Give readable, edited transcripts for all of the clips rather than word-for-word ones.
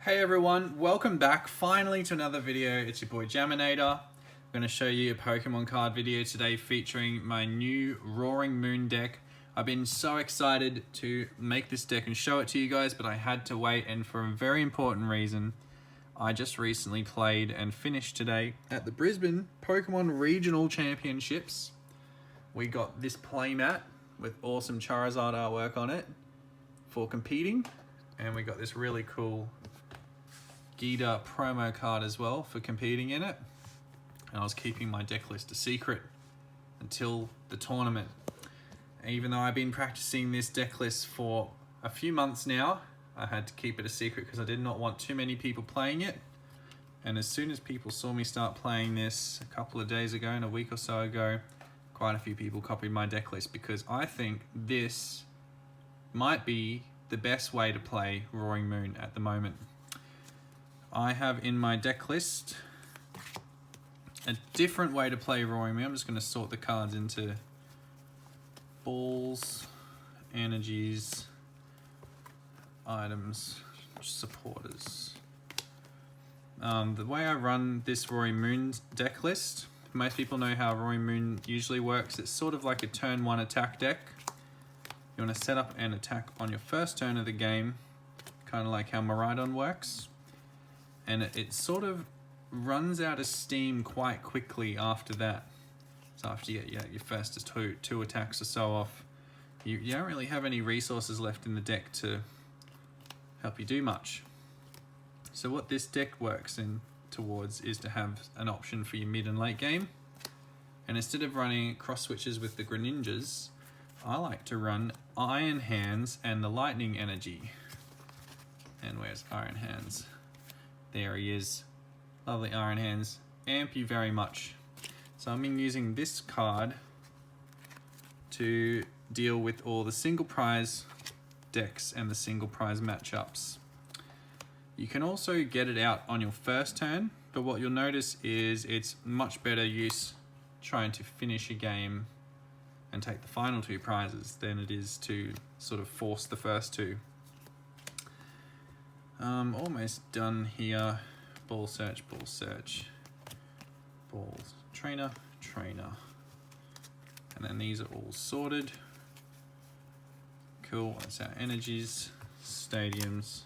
Hey everyone, welcome back finally to another video. It's your boy Jaminator. I'm going to show you a Pokemon card video today featuring my new Roaring Moon deck. I've been so excited to make this deck and show it to you guys, but I had to wait, and for a very important reason. I just recently played and finished today at the Brisbane Pokemon Regional Championships. We got this playmat with awesome Charizard artwork on it for competing, and we got this really cool Gita promo card as well for competing in it. And I was keeping my deck list a secret until the tournament. Even though I've been practicing this deck list for a few months now, I had to keep it a secret because I did not want too many people playing it. And as soon as people saw me start playing this a couple of days ago and a week or so ago, quite a few people copied my deck list because I think this might be the best way to play Roaring Moon at the moment. I have in my deck list a different way to play Roaring Moon. I'm just going to sort the cards into balls, energies, items, supporters. The way I run this Roaring Moon deck list, most people know how Roaring Moon usually works. It's sort of like a turn one attack deck. You want to set up an attack on your first turn of the game, kind of like how Miraidon works. And it sort of runs out of steam quite quickly after that. So after you get your first two attacks or so off, you don't really have any resources left in the deck to help you do much. So what this deck works in towards is to have an option for your mid and late game. And instead of running cross switches with the Greninjas, I like to run Iron Hands and the Lightning Energy. And where's Iron Hands? There he is. Lovely Iron Hands. Amp you very much. So I'm using this card to deal with all the single prize decks and the single prize matchups. You can also get it out on your first turn, but what you'll notice is it's much better use trying to finish a game and take the final two prizes than it is to sort of force the first two. Almost done here. Ball search, balls, trainer. And then these are all sorted. Cool, that's our energies, stadiums,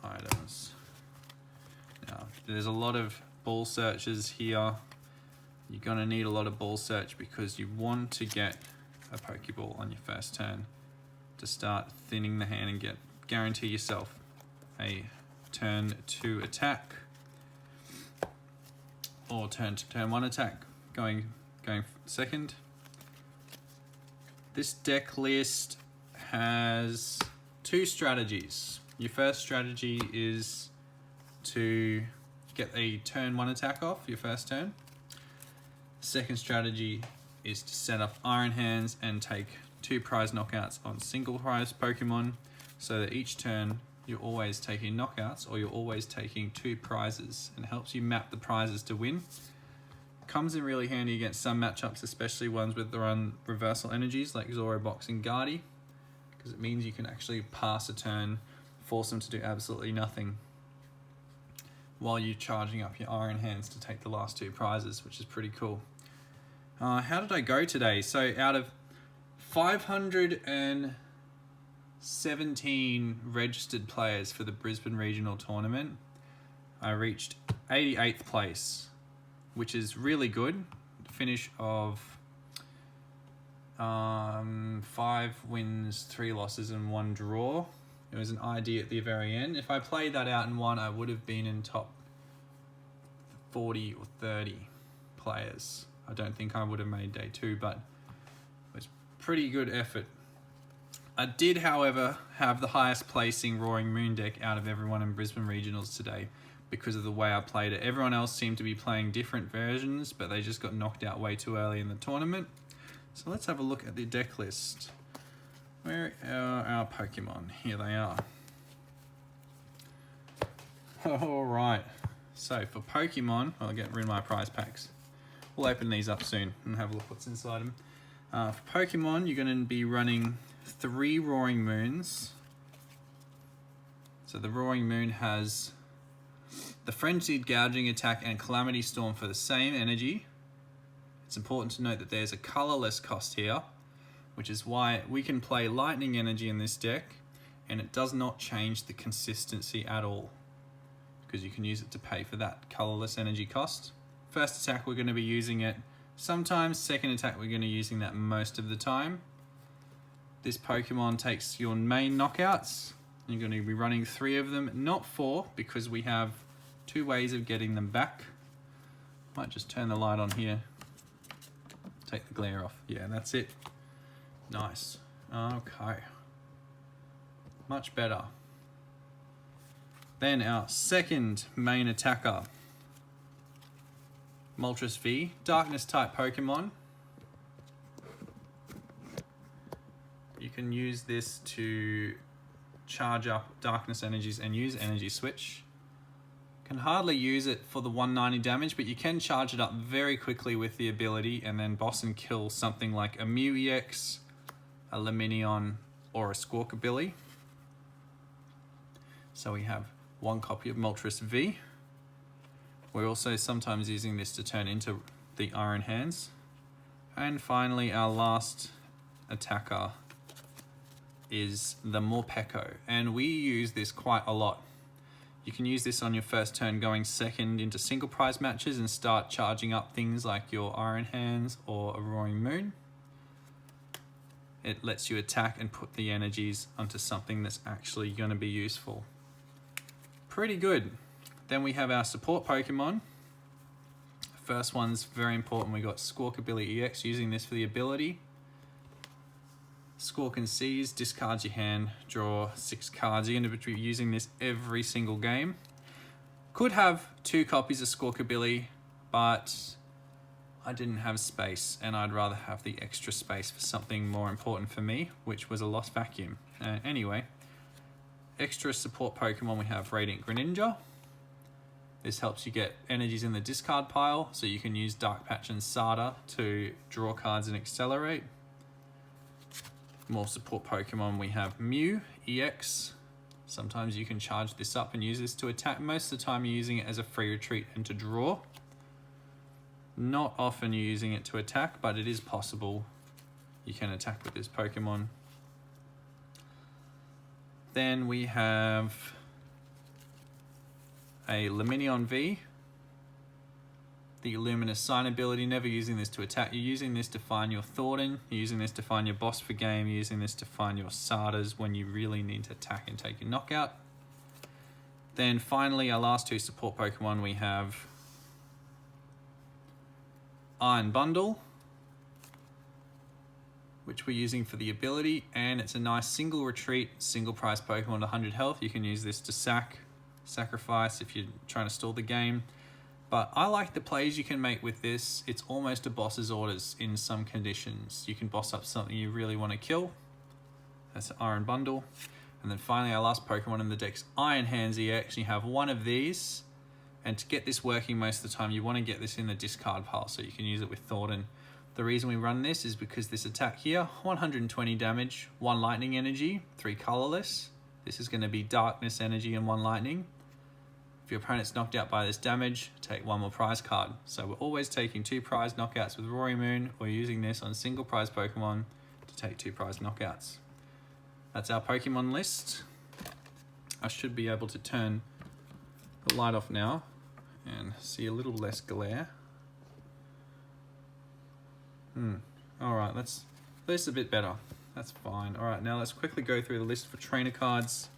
items. Now, there's a lot of ball searches here. You're gonna need a lot of ball search because you want to get a Pokeball on your first turn to start thinning the hand and guarantee yourself a turn 2 attack or turn 1 attack going second. This deck list has two strategies. Your first strategy is to get a turn 1 attack off your first turn. Second strategy is to set up Iron Hands and take 2 prize knockouts on single prize Pokemon so that each turn you're always taking knockouts or you're always taking 2 prizes, and helps you map the prizes to win. Comes in really handy against some matchups, especially ones with the reversal energies like Zorobox and Guardy, because it means you can actually pass a turn, force them to do absolutely nothing while you're charging up your Iron Hands to take the last 2 prizes, which is pretty cool. How did I go today? So out of 517 registered players for the Brisbane Regional Tournament, I reached 88th place, which is really good. Finish of 5 wins, 3 losses and 1 draw. It was an ID at the very end. If I played that out and won, I would have been in top 40 or 30 players. I don't think I would have made day 2, but it was pretty good effort. I did, however, have the highest placing Roaring Moon deck out of everyone in Brisbane Regionals today because of the way I played it. Everyone else seemed to be playing different versions, but they just got knocked out way too early in the tournament. So let's have a look at the deck list. Where are our Pokemon? Here they are. Alright, so for Pokemon, I'll get rid of my prize packs. We'll open these up soon and have a look what's inside them. For Pokemon, you're going to be running 3 Roaring Moons. So the Roaring Moon has the Frenzied Gouging attack and Calamity Storm for the same energy. It's important to note that there's a colorless cost here, which is why we can play Lightning Energy in this deck, and it does not change the consistency at all, because you can use it to pay for that colorless energy cost. First attack, we're going to be using it sometimes. Second attack, we're going to be using that most of the time. This Pokemon takes your main knockouts. You're going to be running 3 of them, not 4, because we have 2 ways of getting them back. Might just turn the light on here. Take the glare off. Yeah, that's it. Nice. Okay. Much better. Then our second main attacker, Moltres V, Darkness type Pokemon. You can use this to charge up Darkness energies and use Energy Switch. Can hardly use it for the 190 damage, but you can charge it up very quickly with the ability and then boss and kill something like a Mew EX, a Lumineon, or a Squawkabilly. So we have 1 copy of Moltres V. We're also sometimes using this to turn into the Iron Hands. And finally, our last attacker is the Morpeko, and we use this quite a lot. You can use this on your first turn going second into single prize matches and start charging up things like your Iron Hands or a Roaring Moon. It lets you attack and put the energies onto something that's actually going to be useful. Pretty good. Then we have our support Pokemon. First one's very important. We got Squawkabilly EX, using this for the ability. Squawk and Seize, discard your hand, draw 6 cards. You're going to be using this every single game. Could have 2 copies of Squawkabilly, but I didn't have space, and I'd rather have the extra space for something more important for me, which was a Lost Vacuum. Anyway, extra support Pokemon, we have Radiant Greninja. This helps you get energies in the discard pile, so you can use Dark Patch and Sada to draw cards and accelerate. More support Pokemon, we have Mew EX. Sometimes you can charge this up and use this to attack. Most of the time you're using it as a free retreat and to draw. Not often you're using it to attack, but it is possible you can attack with this Pokemon. Then we have a Lumineon V. The Luminous Sign ability, never using this to attack. You're using this to find your Thorton. You're using this to find your boss for game. You're using this to find your Sadas when you really need to attack and take a knockout. Then finally, our last 2 support Pokemon, we have Iron Bundle, which we're using for the ability, and it's a nice single retreat, single price Pokemon to 100 health. You can use this to sacrifice if you're trying to stall the game. But I like the plays you can make with this. It's almost a boss's orders in some conditions. You can boss up something you really want to kill. That's an Iron Bundle. And then finally, our last Pokemon in the deck's Iron Hands EX. You have 1 of these. And to get this working most of the time, you want to get this in the discard pile so you can use it with Thorton. The reason we run this is because this attack here, 120 damage, 1 lightning energy, 3 colorless. This is going to be darkness energy and 1 lightning. If your opponent's knocked out by this damage, take 1 more prize card. So we're always taking 2 prize knockouts with Roaring Moon, or using this on single prize Pokemon to take 2 prize knockouts. That's our Pokemon list. I should be able to turn the light off now and see a little less glare. Alright, that's a bit better. That's fine. Alright, now let's quickly go through the list for trainer cards.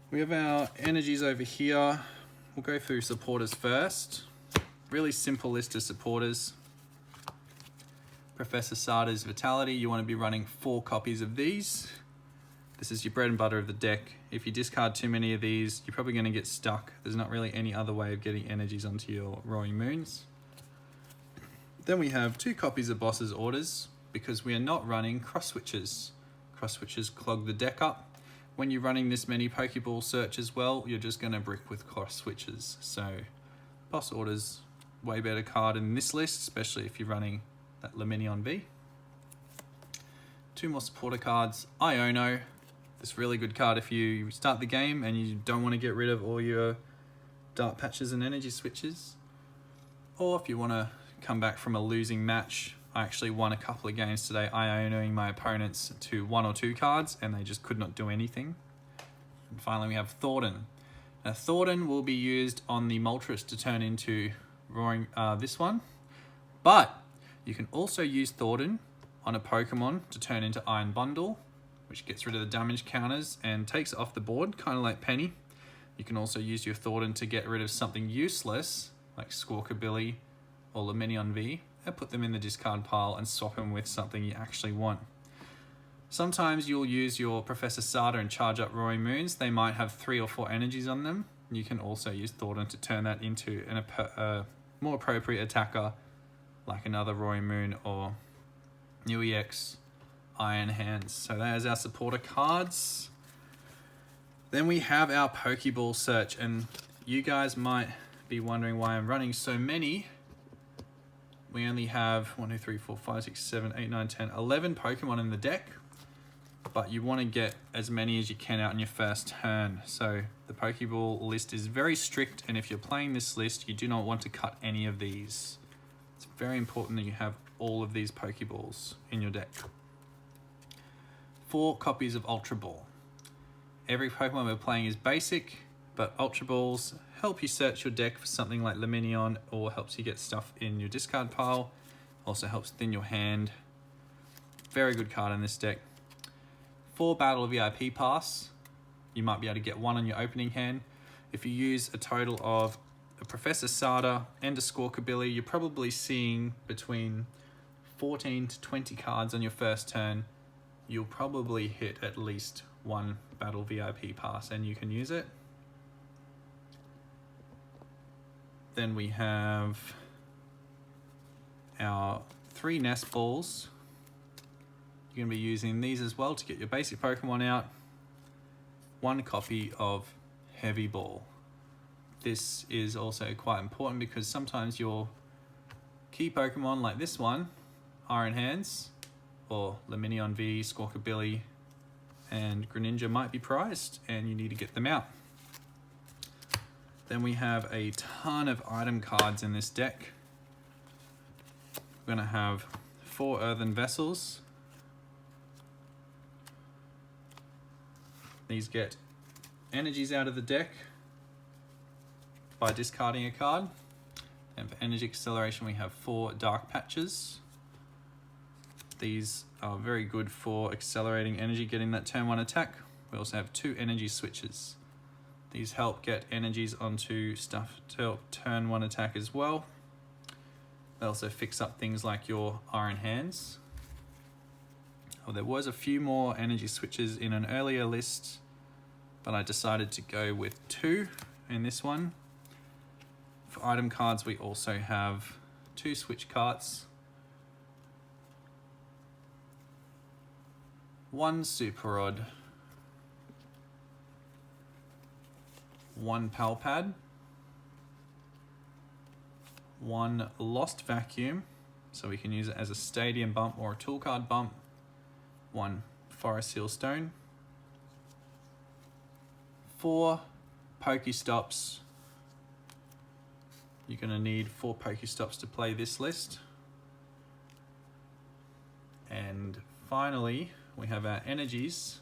We have our energies over here. We'll go through supporters first. Really simple list of supporters. Professor Sada's Vitality. You want to be running 4 copies of these. This is your bread and butter of the deck. If you discard too many of these, you're probably going to get stuck. There's not really any other way of getting energies onto your Roaring Moons. Then we have 2 copies of Boss's Orders, because we are not running cross switches. Cross switches clog the deck up. When you're running this many Pokeball search as well, you're just going to brick with cross switches. So Boss Orders, way better card in this list, especially if you're running that Lumineon V. 2 more supporter cards. Iono, the This really good card if you start the game and you don't want to get rid of all your dark patches and energy switches. Or if you want to come back from a losing match. I actually won a couple of games today, Ionoing my opponents to 1 or 2 cards, and they just could not do anything. And finally we have Thorton. Now Thorton will be used on the Moltres to turn into Roaring, this one. But you can also use Thorton on a Pokemon to turn into Iron Bundle, which gets rid of the damage counters and takes it off the board, kind of like Penny. You can also use your Thorton to get rid of something useless, like Squawkabilly or Lumineon V, and put them in the discard pile and swap them with something you actually want. Sometimes you'll use your Professor Sada and charge up Roaring Moons. They might have 3 or 4 energies on them. You can also use Thorton to turn that into a more appropriate attacker, like another Roaring Moon or New EX Iron Hands. So there's our supporter cards. Then we have our Pokeball search, and you guys might be wondering why I'm running so many. We only have 1, 2, 3, 4, 5, 6, 7, 8, 9, 10, 11 Pokemon in the deck, but you want to get as many as you can out in your first turn. So the Pokeball list is very strict, and if you're playing this list, you do not want to cut any of these. It's very important that you have all of these Pokeballs in your deck. 4 copies of Ultra Ball. Every Pokemon we're playing is basic, but Ultra Balls help you search your deck for something like Lumineon, or helps you get stuff in your discard pile. Also helps thin your hand. Very good card in this deck. 4 Battle VIP Pass. You might be able to get 1 on your opening hand. If you use a total of a Professor Sada and a Squawkabilly, you're probably seeing between 14 to 20 cards on your first turn. You'll probably hit at least 1 Battle VIP Pass and you can use it. Then we have our 3 Nest Balls. You're going to be using these as well to get your basic Pokemon out. 1 copy of Heavy Ball. This is also quite important because sometimes your key Pokemon like this one, Iron Hands, or Lumineon V, Squawkabilly, and Greninja might be prized and you need to get them out. Then we have a ton of item cards in this deck. We're going to have 4 Earthen Vessels. These get energies out of the deck by discarding a card. And for energy acceleration we have 4 Dark Patches. These are very good for accelerating energy, getting that turn 1 attack. We also have 2 energy switches. These help get energies onto stuff to help turn 1 attack as well. They also fix up things like your Iron Hands. Oh, there was a few more energy switches in an earlier list, but I decided to go with 2 in this one. For item cards, we also have 2 switch carts, 1 Super Rod, 1 Pal Pad, 1 Lost Vacuum, so we can use it as a Stadium Bump or a Tool Card Bump, 1 Forest Seal Stone, 4 PokeStops. You're going to need 4 PokeStops to play this list. And finally, we have our energies.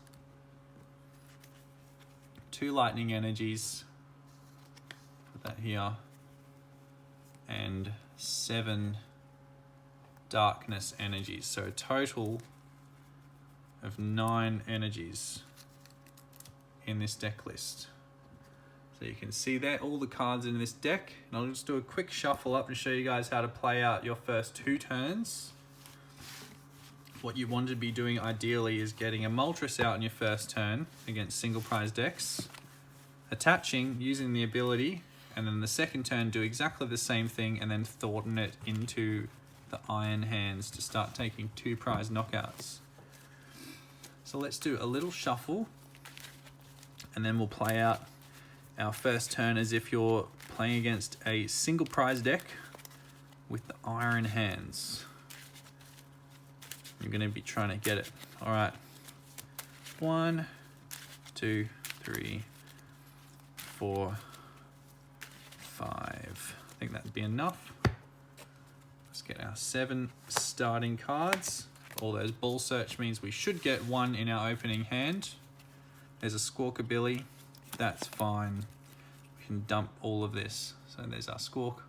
2 lightning energies, put that here, and 7 darkness energies. So a total of 9 energies in this deck list. So you can see there all the cards in this deck. And I'll just do a quick shuffle up and show you guys how to play out your first 2 turns. What you want to be doing ideally is getting a Moltres out in your first turn against single prize decks, attaching, using the ability, and then the second turn do exactly the same thing and then Thorton it into the Iron Hands to start taking 2 prize knockouts. So let's do a little shuffle and then we'll play out our first turn as if you're playing against a single prize deck with the Iron Hands. You're going to be trying to get it. All right. 1, 2, 3, 4, 5. I think that'd be enough. Let's get our 7 starting cards. All those ball search means we should get 1 in our opening hand. There's a Squawkabilly. That's fine. We can dump all of this. So there's our Squawk.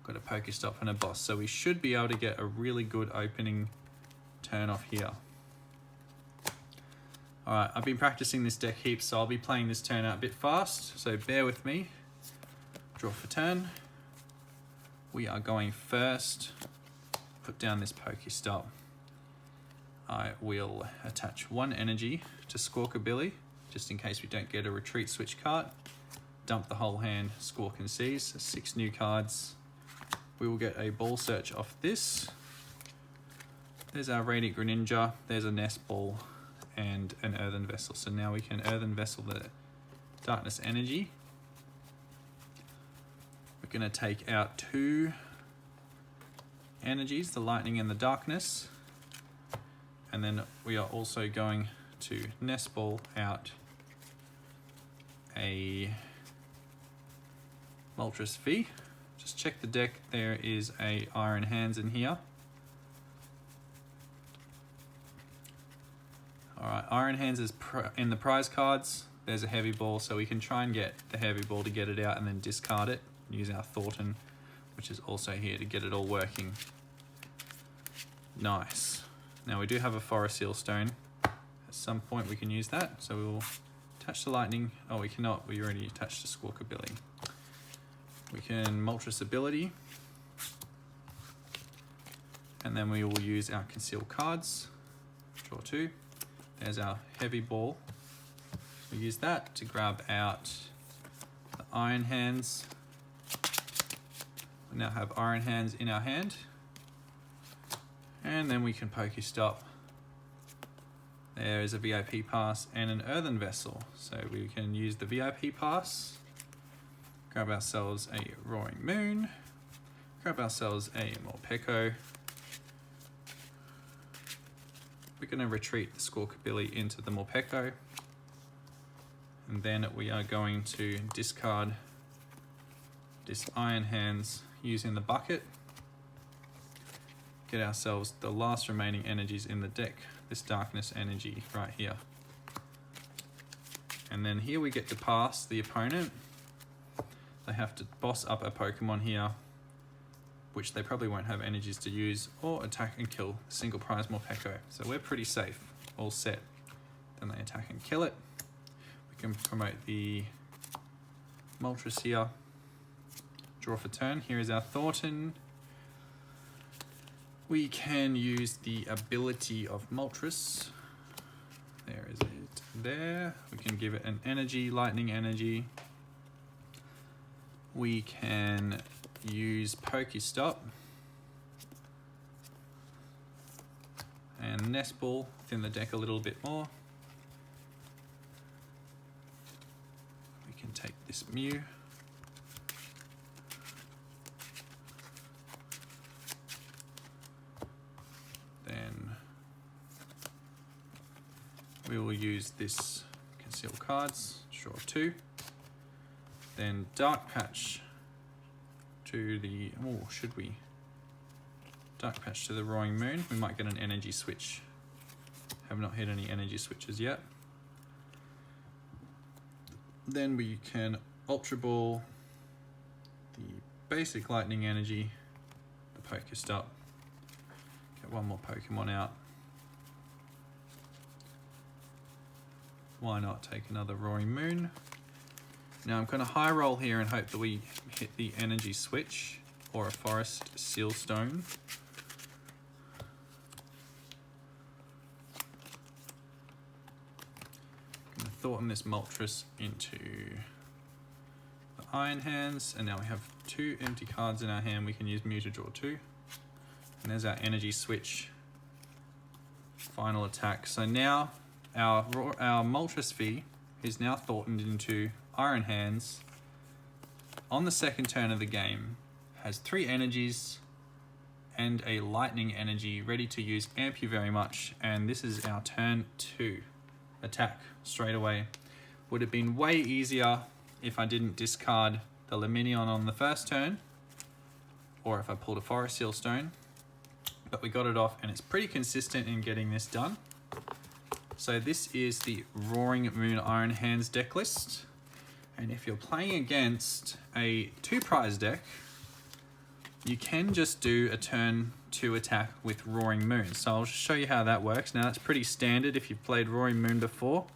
Got a PokeStop and a boss. So we should be able to get a really good opening turn off here. Alright, I've been practicing this deck heaps, so I'll be playing this turn out a bit fast. So bear with me. Draw for turn. We are going first. Put down this PokeStop. I will attach 1 energy to Squawkabilly, just in case we don't get a retreat switch card. Dump the whole hand, Squawk and Seize. 6 new cards. We will get a ball search off this. There's our Radiant Greninja. There's a Nest Ball and an Earthen Vessel. So now we can Earthen Vessel the Darkness Energy. We're going to take out 2 energies, the Lightning and the Darkness. And then we are also going to Nest Ball out a Moltres V. Just check the deck. There is a Iron Hands in here. Alright, Iron Hands is in the prize cards. There's a Heavy Ball, so we can try and get the Heavy Ball to get it out and then discard it. Use our Thorton, which is also here to get it all working. Nice. Now we do have a Forest Seal Stone. At some point we can use that. So we will attach the Lightning. Oh, we cannot. We already attached the Squawkabilly. We can Moltres ability. And then we will use our Conceal cards. Draw 2. There's our Heavy Ball. We use that to grab out the Iron Hands. We now have Iron Hands in our hand. And then we can PokeStop. There is a VIP pass and an Earthen Vessel. So we can use the VIP pass, grab ourselves a Roaring Moon, grab ourselves a Morpeko. We're going to retreat the Squawkabilly into the Morpeko. And then we are going to discard this Iron Hands using the bucket. Get ourselves the last remaining energies in the deck, this Darkness Energy right here. And then here we get to pass the opponent. They have to boss up a Pokemon here, which they probably won't have energies to use, or attack and kill a single prize Morpeko. So we're pretty safe, all set. Then they attack and kill it. We can promote the Moltres here. Draw for turn. Here is our Thorton. We can use the ability of Moltres. There is it there. We can give it an energy, Lightning Energy. We can use PokeStop and Nest Ball within the deck a little bit more. We can take this Mew. We will use this Conceal cards, draw 2. Then Dark Patch to the, oh, should we? Dark Patch to the Roaring Moon. We might get an energy switch. Have not hit any energy switches yet. Then we can Ultra Ball the basic Lightning Energy, the PokeStop. Get 1 more Pokemon out. Why not take another Roaring Moon? Now I'm going to high roll here and hope that we hit the energy switch or a Forest Seal Stone. I'm going to Thorton this Moltres into the Iron Hands, and now we have 2 empty cards in our hand. We can use Mew to draw 2. And there's our energy switch. Final attack. So now our Moltres V is now Thorntoned into Iron Hands. On the second turn of the game, has 3 energies and a Lightning Energy ready to use. Amp you very much. And this is our turn 2. Attack straight away. Would have been way easier if I didn't discard the Lumineon on the first turn, or if I pulled a Forest Seal Stone, but we got it off and it's pretty consistent in getting this done. So this is the Roaring Moon Iron Hands deck list. And if you're playing against a 2-prize deck, you can just do a turn 2 attack with Roaring Moon. So I'll show you how that works. Now that's pretty standard if you've played Roaring Moon before.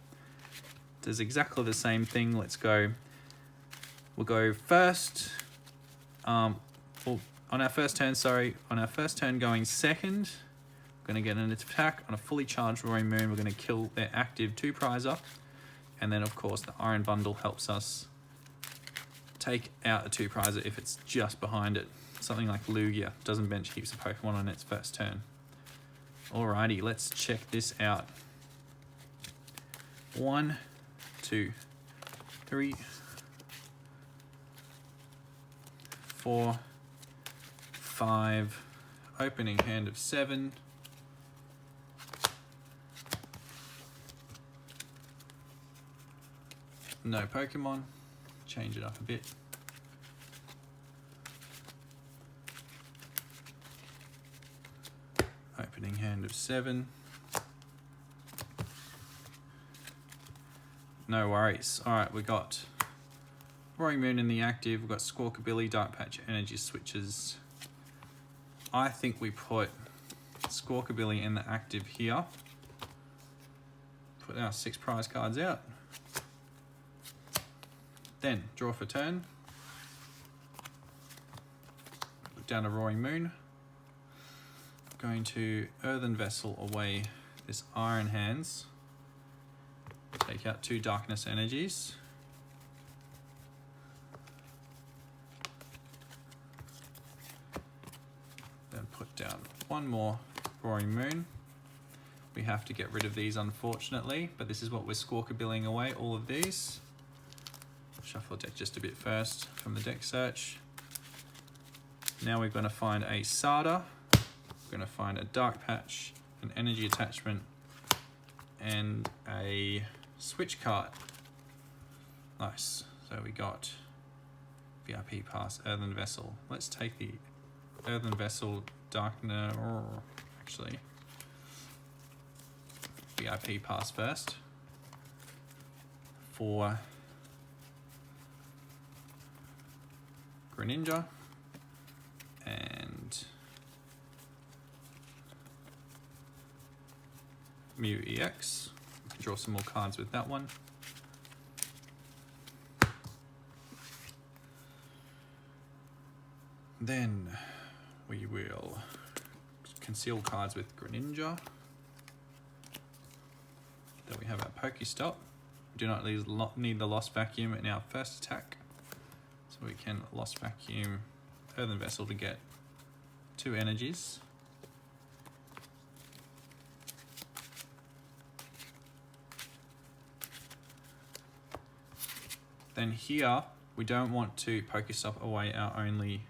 It does exactly the same thing. Let's go. We'll go first. On our first turn going second, we're going to get an attack on a fully charged Roaring Moon. We're going to kill their active 2-prizer. And then of course the Iron Bundle helps us take out a 2-prizer if it's just behind it. Something like Lugia doesn't bench heaps of Pokemon on its first turn. Alrighty, let's check this out. 1, 2, 3, 4, 5, opening hand of 7. No Pokemon, change it up a bit. Opening hand of 7. No worries. Alright, we got Roaring Moon in the active, we've got Squawkabilly, Dark Patch, Energy Switches. I think we put Squawkabilly in the active here. Put our 6 prize cards out. Then draw for turn. Put down a Roaring Moon. Going to Earthen Vessel away this Iron Hands. Take out 2 Darkness Energies. Then put down 1 more Roaring Moon. We have to get rid of these unfortunately, but this is what we're Squawkabillying away, all of these. Shuffle the deck just a bit first from the deck search. Now we're going to find a Sada. We're going to find a Dark Patch, an Energy Attachment, and a Switch card. Nice. So we got VIP Pass, Earthen Vessel. Let's take the Earthen Vessel Darkness, actually, VIP Pass first. For Greninja and Mew EX. We can draw some more cards with that one. Then we will conceal cards with Greninja. Then we have our PokeStop. We do not need the Lost Vacuum in our first attack. So we can Lost Vacuum Earthen Vessel to get 2 energies. Then here, we don't want to PokeStop away our only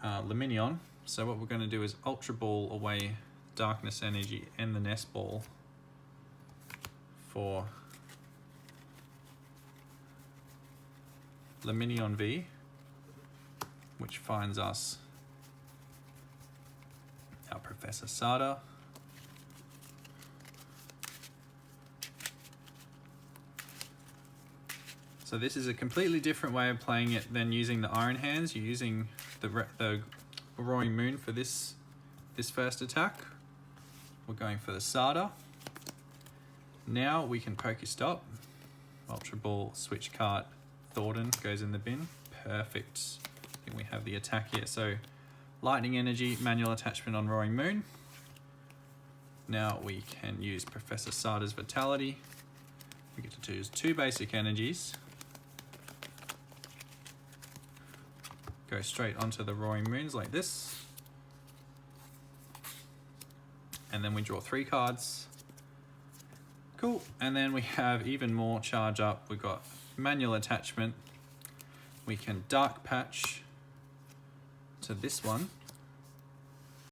Lumineon. So what we're going to do is Ultra Ball away Darkness Energy and the Nest Ball for Lumineon V, which finds us our Professor Sada. So this is a completely different way of playing it than using the Iron Hands. You're using the Roaring Moon for this first attack. We're going for the Sada. Now we can PokeStop. Ultra Ball, Switch card, Thorton goes in the bin. Perfect. I think we have the attack here. So Lightning Energy, Manual Attachment on Roaring Moon. Now we can use Professor Sada's Vitality. We get to choose 2 basic energies. Go straight onto the Roaring Moons like this. And then we draw 3 cards. Cool. And then we have even more charge up. We've got Manual Attachment. We can Dark Patch to this one.